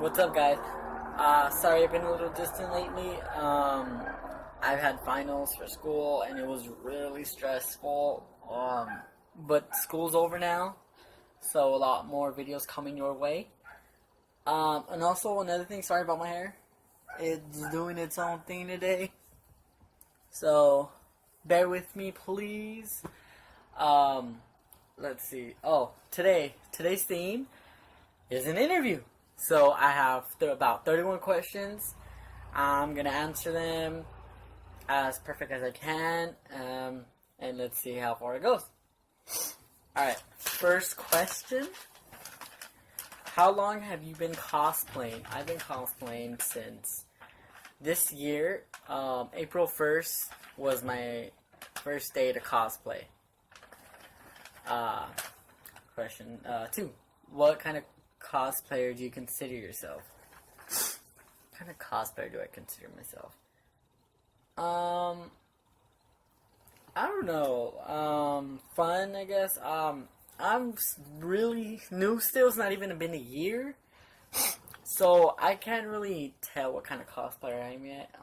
What's up, guys? Sorry I've been a little distant lately. I've had finals for school and it was really stressful. But school's over now, so a lot more videos coming your way. And also another thing, sorry about my hair. It's doing its own thing today. So, bear with me, please. Let's see. Oh, today's theme is an interview. So I have about 31 questions. I'm gonna answer them as perfect as I can, and let's see how far it goes. Alright, first question. How long have you been cosplaying? I've been cosplaying since this year. April 1st was my first day to cosplay. Question 2. What kind of cosplayer do you consider yourself? What kind of cosplayer do I consider myself? I don't know. Fun, I guess. I'm really new still. It's not even been a year. So I can't really tell what kind of cosplayer I am yet.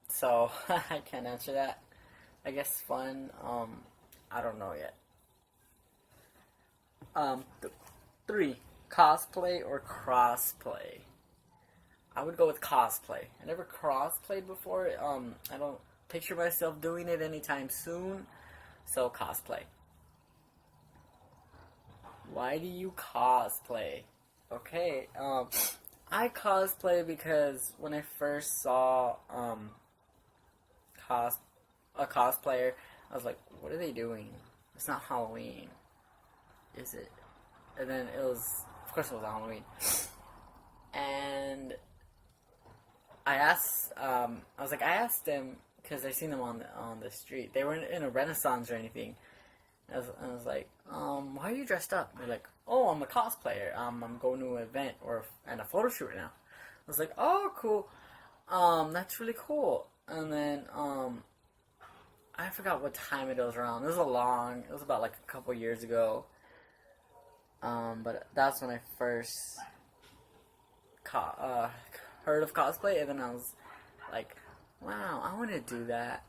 So I can't answer that. I guess fun. I don't know yet. 3. Cosplay or crossplay? I would go with cosplay. I never crossplayed before. I don't picture myself doing it anytime soon. So cosplay. Why do you cosplay? Okay, I cosplay because when I first saw a cosplayer, I was like, what are they doing? It's not Halloween, is it? And then it was, of course it was Halloween. And I asked them, because I seen them on the street. They weren't in a Renaissance or anything. I was like, why are you dressed up? And they're like, oh, I'm a cosplayer. I'm going to an event and a photo shoot right now. I was like, oh, cool. That's really cool. And then, I forgot what time it was around. It was about like a couple years ago. But that's when I first heard of cosplay, and then I was like, wow, I want to do that.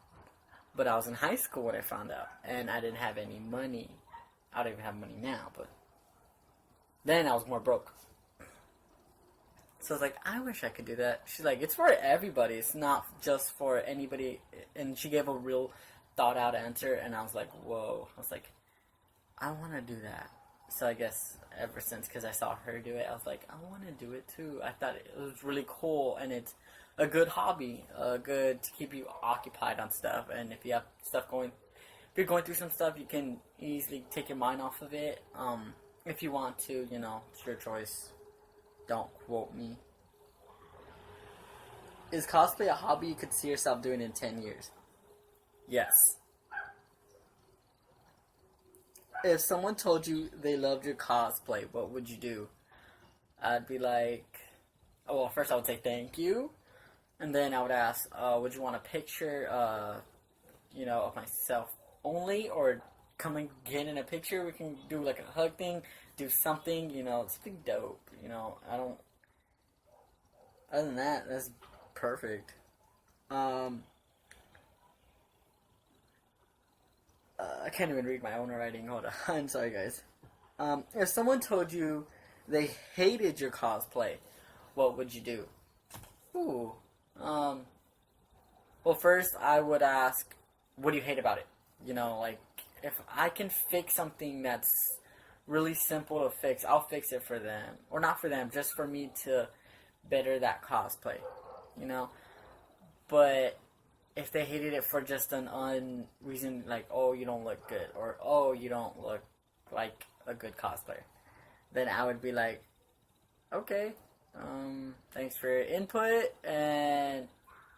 But I was in high school when I found out, and I didn't have any money. I don't even have money now, but then I was more broke. So I was like, I wish I could do that. She's like, it's for everybody. It's not just for anybody. And she gave a real thought out answer, and I was like, whoa. I was like, I want to do that. So I guess ever since, because I saw her do it, I was like, I want to do it too. I thought it was really cool, and it's a good hobby, good to keep you occupied on stuff. And if you have stuff if you're going through some stuff, you can easily take your mind off of it. If you want to, it's your choice. Don't quote me. Is cosplay a hobby you could see yourself doing in 10 years? Yes. If someone told you they loved your cosplay, what would you do? I'd be like, well, first I would say thank you. And then I would ask, would you want a picture, of myself only? Or come and get in a picture? We can do like a hug thing, do something, something dope. Other than that, that's perfect. I can't even read my own writing. Hold on. I'm sorry, guys. If someone told you they hated your cosplay, what would you do? Ooh. Well, first I would ask, what do you hate about it? If I can fix something that's really simple to fix, I'll fix it for them. Or not for them, just for me to better that cosplay. But if they hated it for just an reason, like, oh, you don't look good, or oh, you don't look like a good cosplayer, then I would be like, okay, thanks for your input, and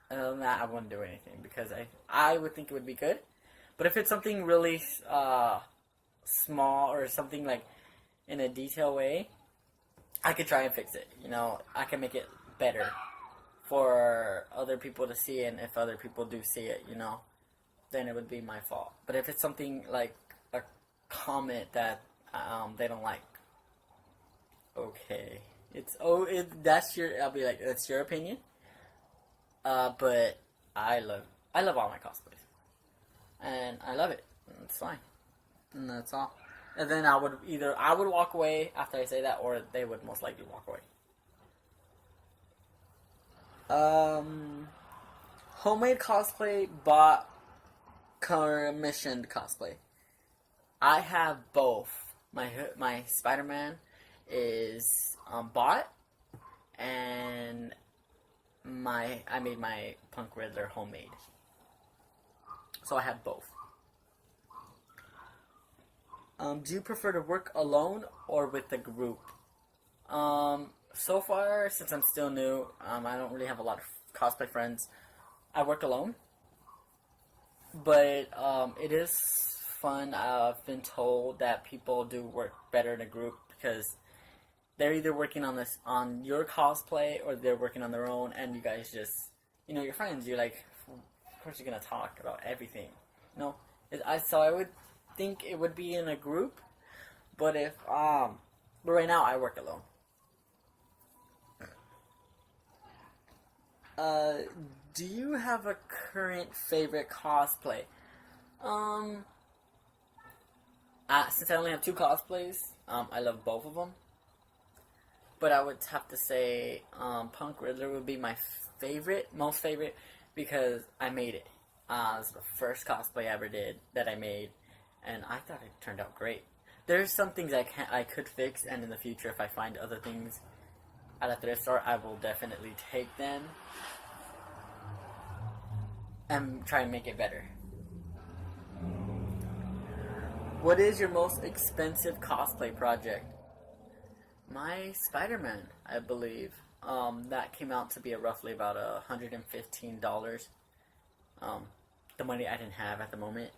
other than that, I wouldn't do anything, because I would think it would be good. But if it's something really small, or something like in a detailed way, I could try and fix it. I can make it better for other people to see, and if other people do see it, then it would be my fault. But if it's something like a comment that they don't like, okay. That's your. I'll be like, that's your opinion. But I love all my cosplays, and I love it. It's fine, and that's all. And then I would walk away after I say that, or they would most likely walk away. Um, Homemade cosplay, bought commissioned cosplay. I have both. My Spider Man is bought, and I made my Punk Riddler homemade. So I have both. Do you prefer to work alone or with a group? So far, since I'm still new, I don't really have a lot of cosplay friends. I work alone, but it is fun. I've been told that people do work better in a group because they're either working on your cosplay or they're working on their own, and you guys just, you're friends. You're like, of course you're gonna talk about everything. So I would think it would be in a group, but but right now I work alone. Do you have a current favorite cosplay? Since I only have two cosplays, I love both of them. But I would have to say Punk Riddler would be my most favorite, because I made it. It was the first cosplay I ever did that I made, and I thought it turned out great. There's some things I could fix, and in the future, if I find other things at a thrift store, I will definitely take them and try and make it better. What is your most expensive cosplay project? My Spider-Man, I believe. That came out to be roughly about $115. The money I didn't have at the moment.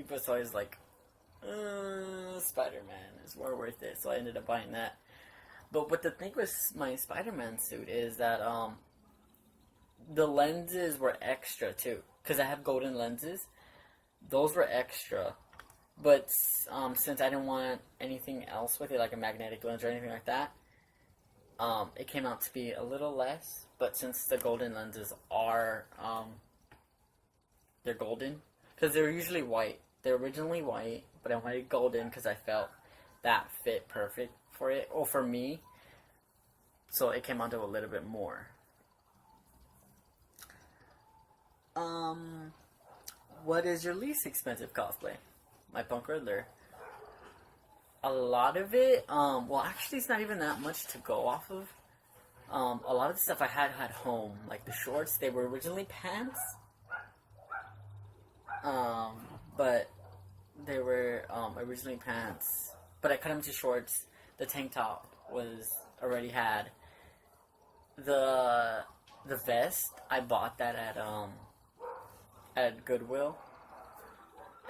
But so I was like, Spider-Man is more worth it. So I ended up buying that. But what the thing with my Spider-Man suit is that the lenses were extra too. Because I have golden lenses. Those were extra. But since I didn't want anything else with it, like a magnetic lens or anything like that, it came out to be a little less. But since the golden lenses are, they're golden, because they're usually white. They're originally white, but I wanted golden because I felt that fit perfect for it, or for me. So it came out to a little bit more. What is your least expensive cosplay? My Punk Riddler. A lot of it, well, actually, it's not even that much to go off of. A lot of the stuff I had home, like the shorts, they were originally pants. But they were originally pants. But I cut them to shorts. The tank top was already had. The vest, I bought that at Goodwill.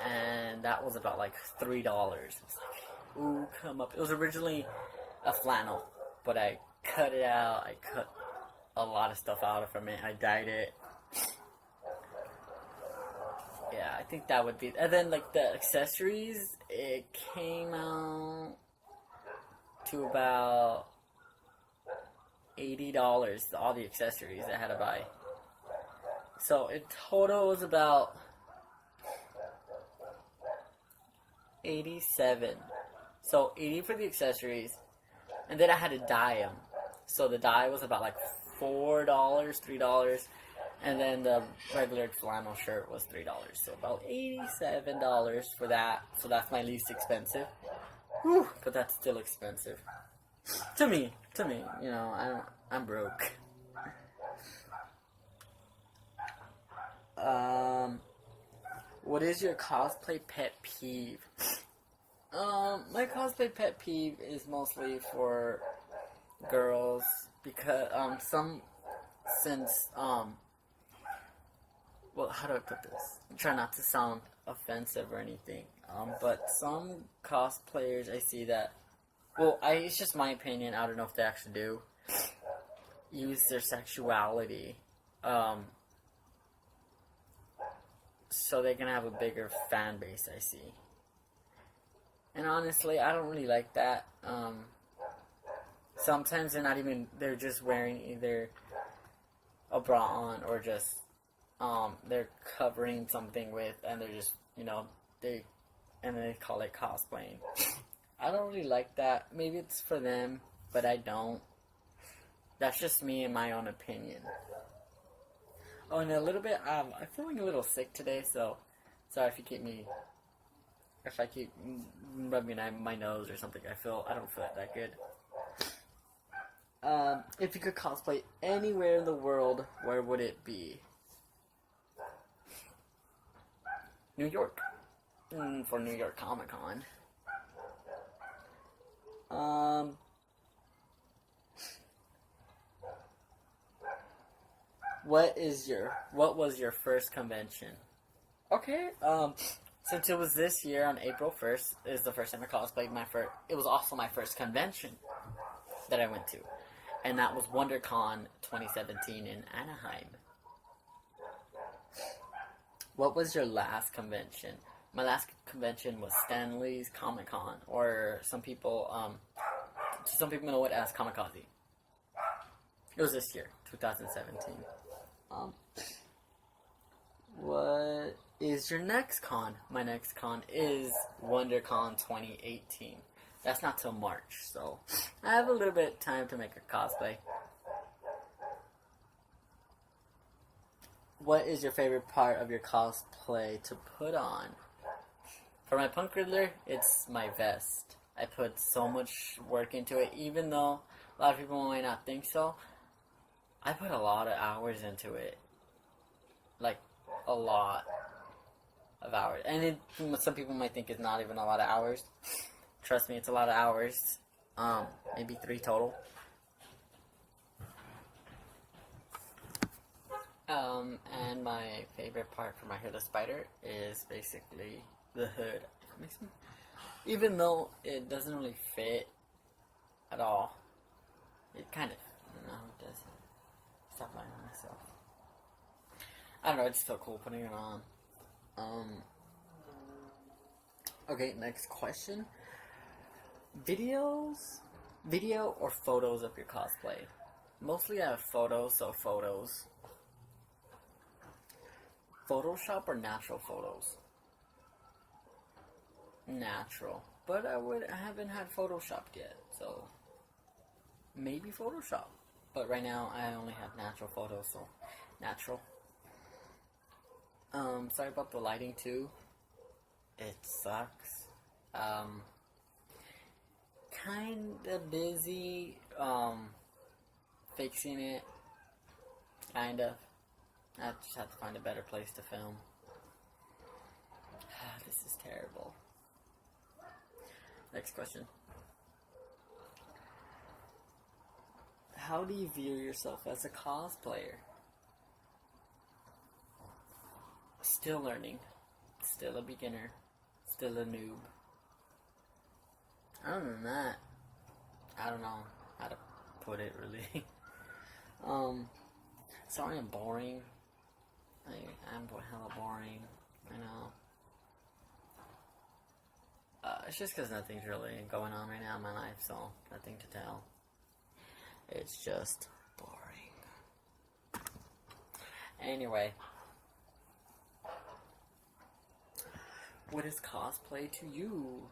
And that was about like $3. It was like, ooh, come up. It was originally a flannel, but I cut it out. I cut a lot of stuff out from it. I dyed it. Yeah, I think that would be. And then like the accessories, it came out to about $80. All the accessories I had to buy. So in total, it was about 87. So 80 for the accessories, and then I had to dye them. So the dye was about like $4, $3, and then the regular flannel shirt was $3. So about $87 for that. So that's my least expensive. Whew, but that's still expensive to me. I'm broke. What is your cosplay pet peeve? My cosplay pet peeve is mostly for girls, because well, how do I put this? I try not to sound offensive or anything. But some cosplayers I see that, well, it's just my opinion, I don't know if they actually do, use their sexuality, so they can have a bigger fan base, I see. And honestly, I don't really like that. Sometimes they're just wearing either a bra on or just, they're covering something with, and they're just, and they call it cosplaying. I don't really like that. Maybe it's for them, but I don't. That's just me and my own opinion. Oh, and a little bit, I'm feeling a little sick today, so sorry if I keep rubbing my nose or something. I don't feel that good. If you could cosplay anywhere in the world, where would it be? New York. For New York Comic Con. What was your first convention? Okay, since it was this year on April 1st, is the first time I cosplayed. It was also my first convention that I went to, and that was WonderCon 2017 in Anaheim. What was your last convention? My last convention was Stanley's Comic Con, or some people know it as Kamikaze. It was this year, 2017. What is your next con? My next con is WonderCon 2018. That's not till March, so I have a little bit of time to make a cosplay. What is your favorite part of your cosplay to put on? For my Punk Riddler, it's my vest. I put so much work into it, even though a lot of people might not think so. I put a lot of hours into it. Like, a lot of hours. And some people might think it's not even a lot of hours. Trust me, it's a lot of hours. Maybe 3 total. And my favorite part for my Hairless Spider is basically the hood. Even though it doesn't really fit at all, it kind of, it does. Stop lying on myself. I don't know, I just felt cool putting it on. Okay, next question. Video or photos of your cosplay? Mostly I have photos, so photos. Photoshop or natural photos? Natural. But I haven't had Photoshopped yet, so maybe Photoshop. But right now I only have natural photos, so natural. Sorry about the lighting too. It sucks. Kinda busy, fixing it. Kind of. I just have to find a better place to film. This is terrible. Next question. How do you view yourself as a cosplayer? Still learning. Still a beginner. Still a noob. Other than that, I don't know how to put it really. Sorry I'm boring. I'm hella boring. I know. It's just because nothing's really going on right now in my life, so nothing to tell. It's just boring. Anyway. What is cosplay to you?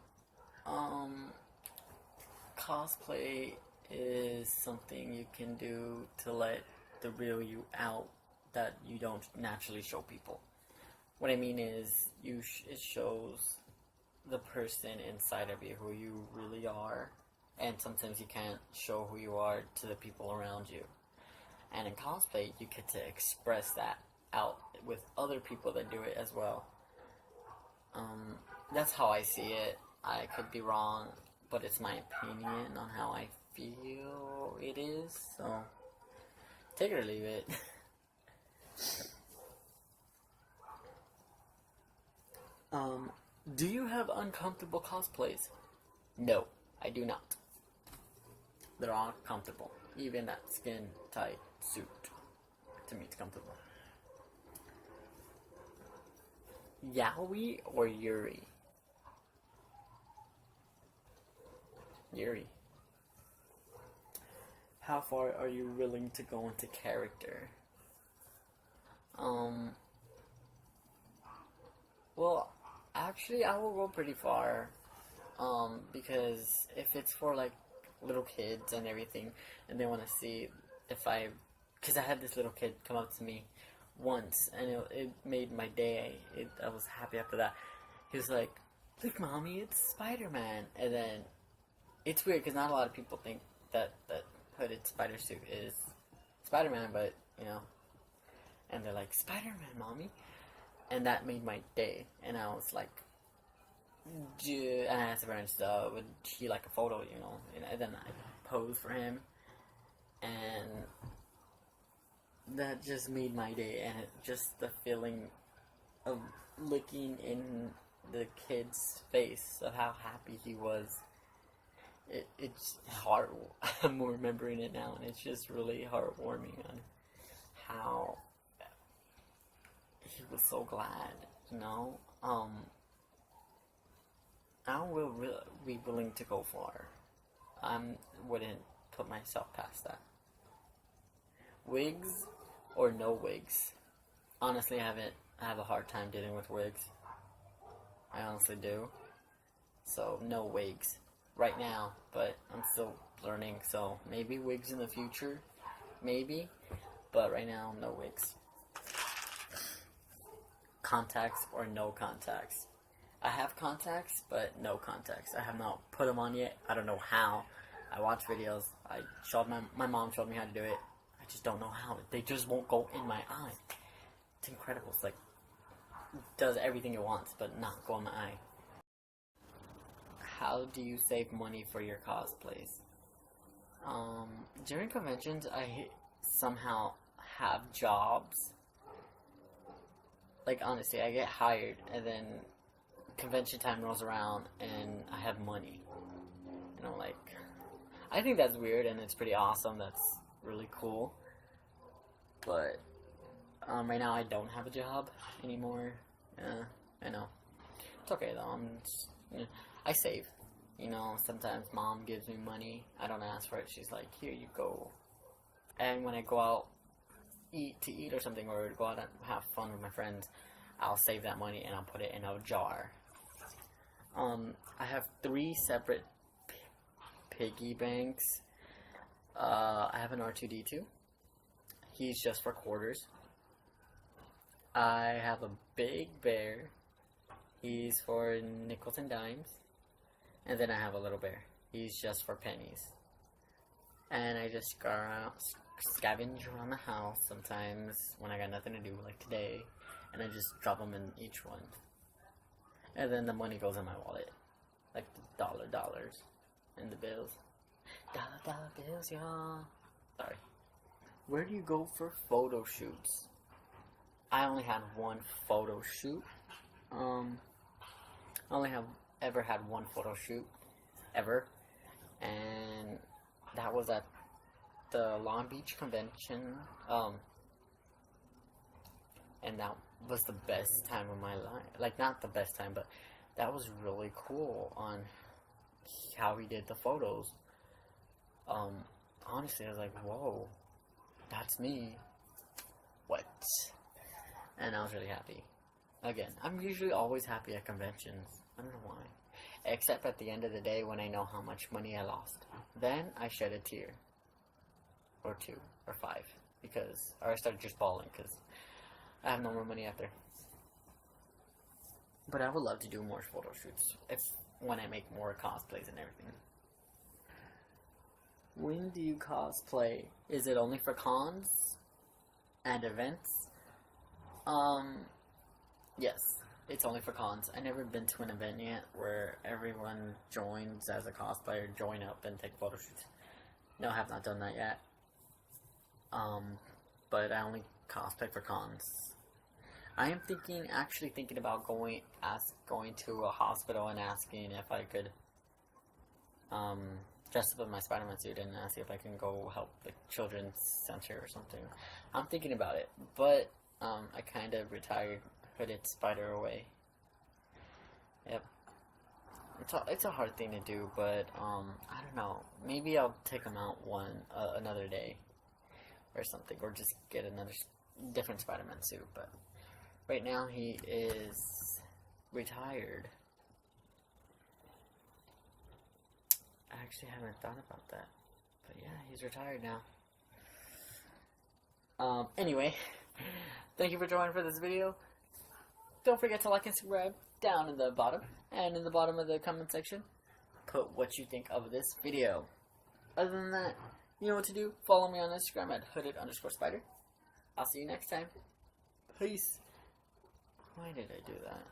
Cosplay is something you can do to let the real you out that you don't naturally show people. What I mean is, it shows the person inside of you, who you really are, and sometimes you can't show who you are to the people around you. And in cosplay, you get to express that out with other people that do it as well. That's how I see it. I could be wrong, but it's my opinion on how I feel it is, so take it or leave it. Do you have uncomfortable cosplays? No, I do not. They're all comfortable. Even that skin-tight suit, to me, it's comfortable. Yaoi or Yuri? Yuri. how far are you willing to go into character? Well, actually, I will go pretty far. Because if it's for like little kids and everything, and they want to see if because I had this little kid come up to me once, and it made my day. I was happy after that. He was like, "Look, mommy, it's Spider-Man," and then it's weird because not a lot of people think that hooded spider suit is Spider-Man, but and they're like, "Spider-Man, mommy," and that made my day, and I was like. And I asked her, would he like a photo, and then I posed for him, and that just made my day, and just the feeling of looking in the kid's face of how happy he was, it's hard. I'm remembering it now, and it's just really heartwarming on how he was so glad, I will be willing to go far. I wouldn't put myself past that. Wigs or no wigs? Honestly, I have a hard time dealing with wigs. I honestly do. So, no wigs right now, but I'm still learning, so maybe wigs in the future. Maybe. But right now, no wigs. Contacts or no contacts? I have contacts, but no contacts. I have not put them on yet. I don't know how. I watch videos. My mom showed me how to do it. I just don't know how. They just won't go in my eye. It's incredible. It's like, it does everything it wants, but not go in my eye. How do you save money for your cosplays? During conventions, I somehow have jobs. Like, honestly, I get hired, and then convention time rolls around and I have money. I think that's weird and it's pretty awesome. That's really cool. But right now I don't have a job anymore. I know. It's okay though. I save. Sometimes mom gives me money. I don't ask for it. She's like, "Here you go." And when I go out to eat or something, or go out and have fun with my friends, I'll save that money and I'll put it in a jar. I have 3 separate piggy banks. I have an R2-D2. He's just for quarters. I have a big bear. He's for nickels and dimes. And then I have a little bear. He's just for pennies. And I just go around, scavenge around the house sometimes when I got nothing to do, like today. And I just drop them in each one. And then the money goes in my wallet. Like the dollars and the bills. Dollar bills, y'all. Sorry. Where do you go for photo shoots? I only had one photo shoot. I only have ever had one photo shoot. Ever. And that was at the Long Beach convention. And that was the best time of my life. Like, not the best time, but that was really cool on how he did the photos. Honestly, I was like, whoa, that's me. What? And I was really happy. Again, I'm usually always happy at conventions. I don't know why. Except at the end of the day when I know how much money I lost. Then I shed a tear. Or 2. Or 5. Or I started just bawling because I have no more money after. But I would love to do more photo shoots when I make more cosplays and everything. When do you cosplay? Is it only for cons and events? Yes, it's only for cons. I've never been to an event yet where everyone joins as a cosplayer, join up and take photo shoots. No, I have not done that yet. But I only cosplay for cons. I am actually thinking about going to a hospital and asking if I could dress up in my Spider-Man suit and see if I can go help the children's center or something. I'm thinking about it, but I kind of retired hooded spider away. Yep. it's a hard thing to do, but I don't know. Maybe I'll take him out another day or something, or just get another different Spider-Man suit. But right now he is retired. I actually haven't thought about that, but yeah, he's retired now. Anyway, thank you for joining for this video. Don't forget to like and subscribe down in the bottom, and in the bottom of the comment section, put what you think of this video. Other than that, you know what to do. Follow me on Instagram at hooded_spider. I'll see you next time. Peace. Why did I do that?